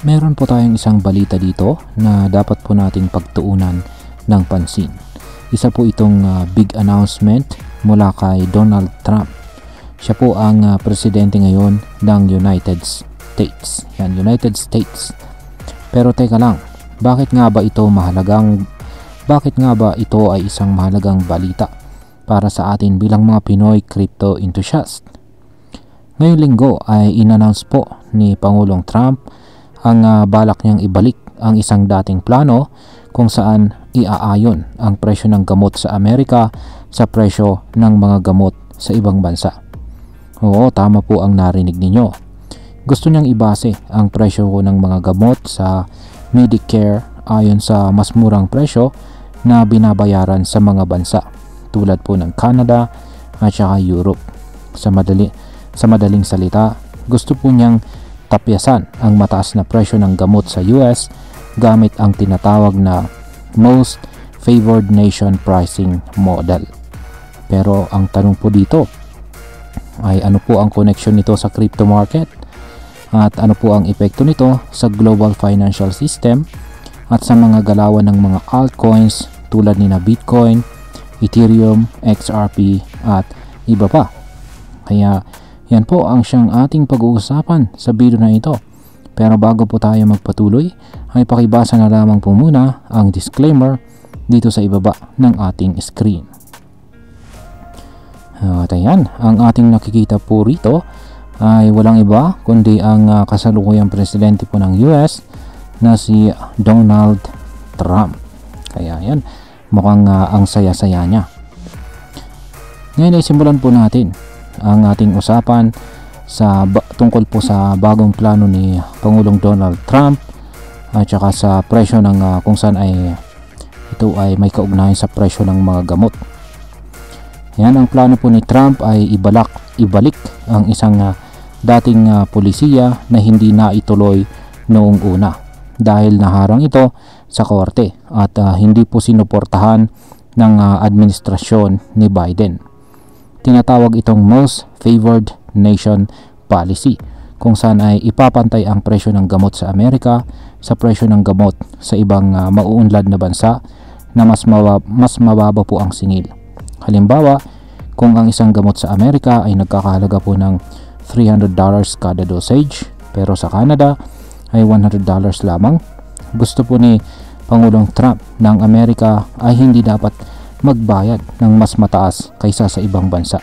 Meron po tayong isang balita dito na dapat po nating pagtuunan ng pansin. Isa po itong big announcement mula kay Donald Trump. Siya po ang presidente ngayon ng United States. Yan, United States. Pero teka lang, bakit nga ba ito ay isang mahalagang balita para sa atin bilang mga Pinoy crypto enthusiast? Ngayong linggo ay in-announce po ni Pangulong Trump ang balak niyang ibalik ang isang dating plano kung saan iaayon ang presyo ng gamot sa Amerika sa presyo ng mga gamot sa ibang bansa. Oo, tama po ang narinig ninyo. Gusto niyang ibase ang presyo ng mga gamot sa Medicare ayon sa mas murang presyo na binabayaran sa mga bansa tulad po ng Canada at saka Europe. Sa madaling salita, gusto po niyang tapyasan ang mataas na presyo ng gamot sa US gamit ang tinatawag na Most Favored Nation Pricing Model. Pero ang tanong po dito ay ano po ang connection nito sa crypto market at ano po ang epekto nito sa global financial system at sa mga galawan ng mga altcoins tulad ni na Bitcoin, Ethereum, XRP at iba pa. Kaya yan po ang siyang ating pag-uusapan sa video na ito. Pero bago po tayo magpatuloy, ay pakibasa na lamang po muna ang disclaimer dito sa ibaba ng ating screen. At ayan, ang ating nakikita po rito ay walang iba kundi ang kasalukuyang presidente po ng US na si Donald Trump. Kaya yan, mukhang ang saya-saya niya. Ngayon ay simulan po natin ang ating usapan tungkol po sa bagong plano ni Pangulong Donald Trump at saka sa presyo ng kung saan ay ito ay may kaugnayan sa presyo ng mga gamot. Yan, ang plano po ni Trump ay ibalik ang isang dating polisiya na hindi na ituloy noong una dahil naharang ito sa korte at hindi po sinuportahan ng administrasyon ni Biden. Tinatawag itong Most Favored Nation Policy kung saan ay ipapantay ang presyo ng gamot sa Amerika sa presyo ng gamot sa ibang mauunlad na bansa na mas mababa po ang singil. Halimbawa, kung ang isang gamot sa Amerika ay nagkakahalaga po ng $300 kada dosage pero sa Canada ay $100 lamang, gusto po ni Pangulong Trump ng Amerika ay hindi dapat magbayad ng mas mataas kaysa sa ibang bansa.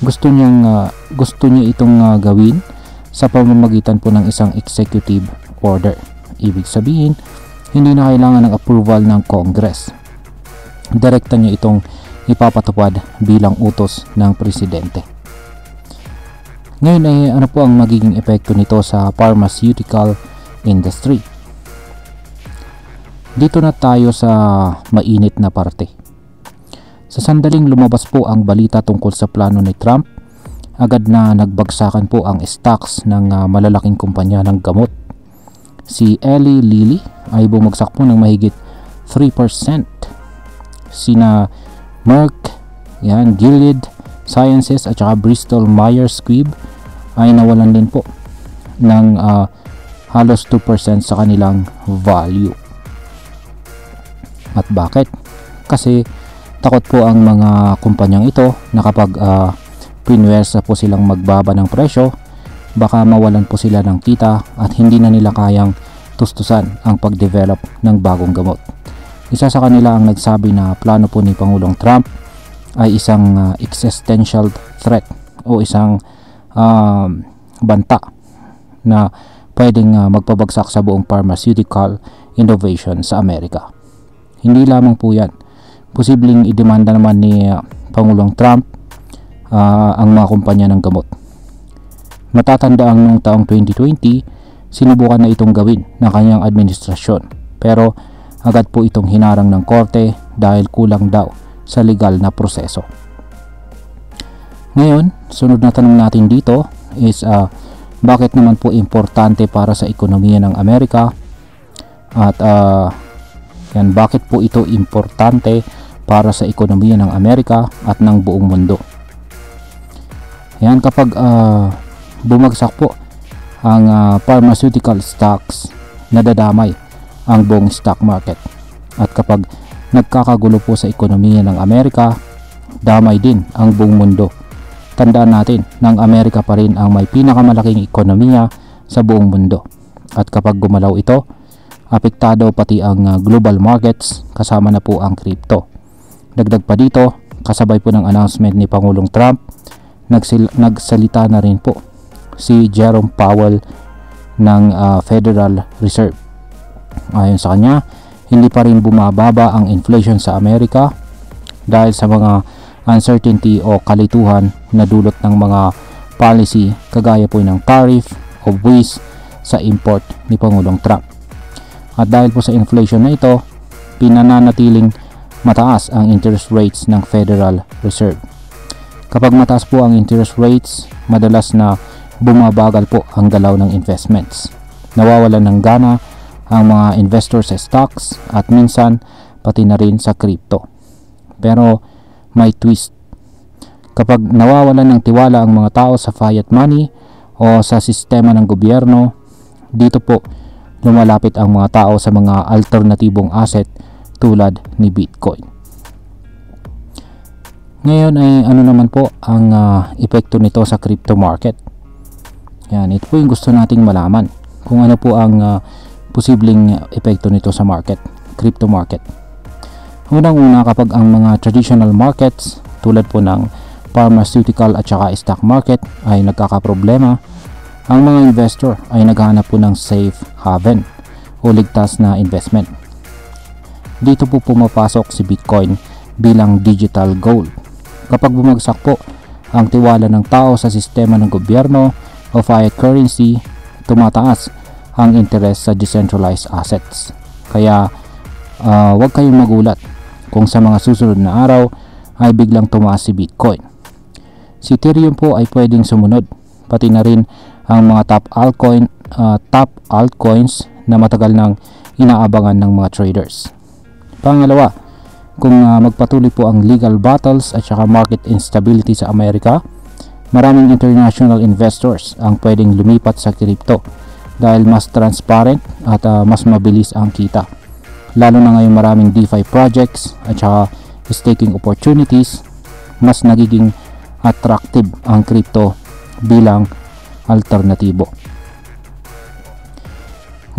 Gusto niya itong gawin sa pamamagitan po ng isang executive order. Ibig sabihin, hindi na kailangan ng approval ng Congress. Direkta niya itong ipapatupad bilang utos ng presidente. Ngayon ay ano po ang magiging epekto nito sa pharmaceutical industry? Dito na tayo sa mainit na parte. Sa sandaling lumabas po ang balita tungkol sa plano ni Trump, agad na nagbagsakan po ang stocks ng malalaking kumpanya ng gamot. Si Eli Lilly ay bumagsak po ng mahigit 3%. Sina Merck, Gilead Sciences at saka Bristol Myers Squibb ay nawalan din po ng halos 2% sa kanilang value. At bakit? Kasi takot po ang mga kumpanyang ito na kapag pinwersa po silang magbaba ng presyo, baka mawalan po sila ng kita at hindi na nila kayang tustusan ang pag-develop ng bagong gamot. Isa sa kanila ang nagsabi na plano po ni Pangulong Trump ay isang existential threat o isang banta na pwedeng magpabagsak sa buong pharmaceutical innovation sa Amerika. Hindi lamang po yan. Posibleng idemanda naman ni Pangulong Trump ang mga kumpanya ng gamot. Matatanda ang noong taong 2020, sinubukan na itong gawin ng kanyang administrasyon. Pero agad po itong hinarang ng korte dahil kulang daw sa legal na proseso. Ngayon, sunod na tanong natin dito is bakit naman po importante para sa ekonomiya ng Amerika at bakit po ito importante para sa ekonomiya ng Amerika at ng buong mundo. Yan, kapag bumagsak po ang pharmaceutical stocks nadadamay ang buong stock market. At kapag nagkakagulo po sa ekonomiya ng Amerika, damay din ang buong mundo. Tandaan natin na ang Amerika pa rin ang may pinakamalaking ekonomiya sa buong mundo. At kapag gumalaw ito, apektado pati ang global markets, kasama na po ang crypto. Dagdag pa dito, kasabay po ng announcement ni Pangulong Trump, nagsalita na rin po si Jerome Powell ng Federal Reserve. Ayon sa kanya, hindi pa rin bumababa ang inflation sa Amerika dahil sa mga uncertainty o kalituhan na dulot ng mga policy kagaya po ng tariff o buwis sa import ni Pangulong Trump. At dahil po sa inflation na ito, pinananatiling mataas ang interest rates ng Federal Reserve. Kapag mataas po ang interest rates, madalas na bumabagal po ang galaw ng investments. Nawawalan ng gana ang mga investors sa stocks at minsan pati na rin sa crypto. Pero may twist. Kapag nawawalan ng tiwala ang mga tao sa fiat money o sa sistema ng gobyerno, dito po lumalapit ang mga tao sa mga alternatibong asset tulad ni Bitcoin. Ngayon ay ano naman po ang epekto nito sa crypto market. Yan, ito po yung gusto nating malaman kung ano po ang posibleng epekto nito sa crypto market. Unang-una, kapag ang mga traditional markets tulad po ng pharmaceutical at saka stock market ay nagkakaproblema, ang mga investor ay naghahanap po ng safe haven o ligtas na investment. Dito po pumapasok si Bitcoin bilang digital gold. Kapag bumagsak po ang tiwala ng tao sa sistema ng gobyerno o fiat currency, tumataas ang interest sa decentralized assets. Kaya huwag kayong magulat kung sa mga susunod na araw ay biglang tumaas si Bitcoin. Si Ethereum po ay pwedeng sumunod, pati na rin ang mga top altcoins na matagal nang inaabangan ng mga traders. Pangalawa, kung magpatuloy po ang legal battles at saka market instability sa Amerika, maraming international investors ang pwedeng lumipat sa crypto dahil mas transparent at mas mabilis ang kita. Lalo na ngayong maraming DeFi projects at saka staking opportunities, mas nagiging attractive ang crypto bilang alternatibo.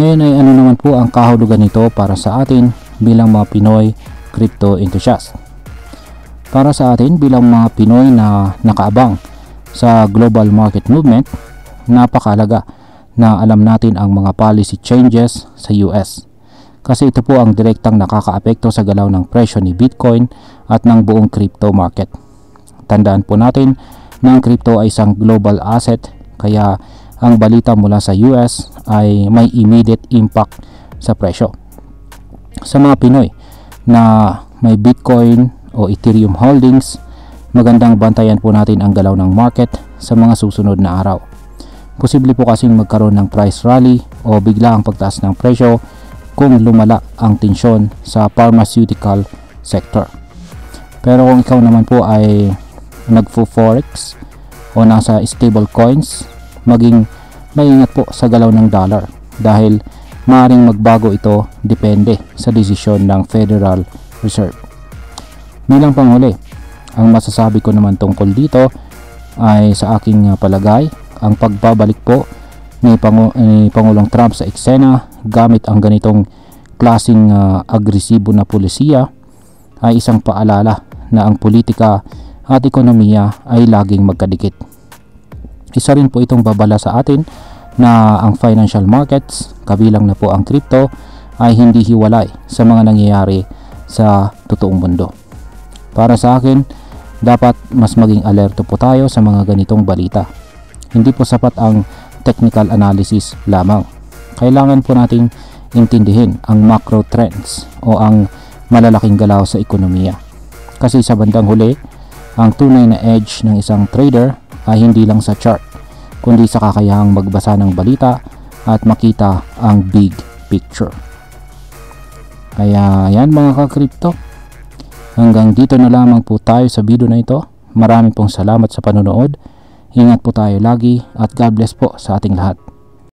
Ngayon ay ano naman po ang kahulugan nito para sa atin bilang mga Pinoy crypto enthusiast. Para sa atin bilang mga Pinoy na nakaabang sa global market movement, napakahalaga na alam natin ang mga policy changes sa US. Kasi ito po ang direktang nakakaapekto sa galaw ng presyo ni Bitcoin at ng buong crypto market. Tandaan po natin na ang crypto ay isang global asset, kaya ang balita mula sa US ay may immediate impact sa presyo. Sa mga Pinoy na may Bitcoin o Ethereum holdings, magandang bantayan po natin ang galaw ng market sa mga susunod na araw. Posible po kasing magkaroon ng price rally o bigla ang pagtaas ng presyo kung lumala ang tensyon sa pharmaceutical sector. Pero kung ikaw naman po ay nagfo-forex o nasa stable coins, maging maingat po sa galaw ng dollar dahil maaaring magbago ito depende sa desisyon ng Federal Reserve. Bilang panghuli, ang masasabi ko naman tungkol dito ay sa aking palagay, ang pagbabalik po ni Pangulong Trump sa eksena gamit ang ganitong klaseng agresibo na pulisiya ay isang paalala na ang politika at ekonomiya ay laging magkadikit. Isa rin po itong babala sa atin na ang financial markets, kabilang na po ang crypto, ay hindi hiwalay sa mga nangyayari sa totoong mundo. Para sa akin, dapat mas maging alerto po tayo sa mga ganitong balita. Hindi po sapat ang technical analysis lamang. Kailangan po nating intindihin ang macro trends o ang malalaking galaw sa ekonomiya. Kasi sa bandang huli, ang tunay na edge ng isang trader ay hindi lang sa chart, kundi sa kakayahang magbasa ng balita at makita ang big picture. Kaya yan mga ka-crypto, hanggang dito na lamang po tayo sa video na ito. Maraming pong salamat sa panonood. Ingat po tayo lagi at God bless po sa ating lahat.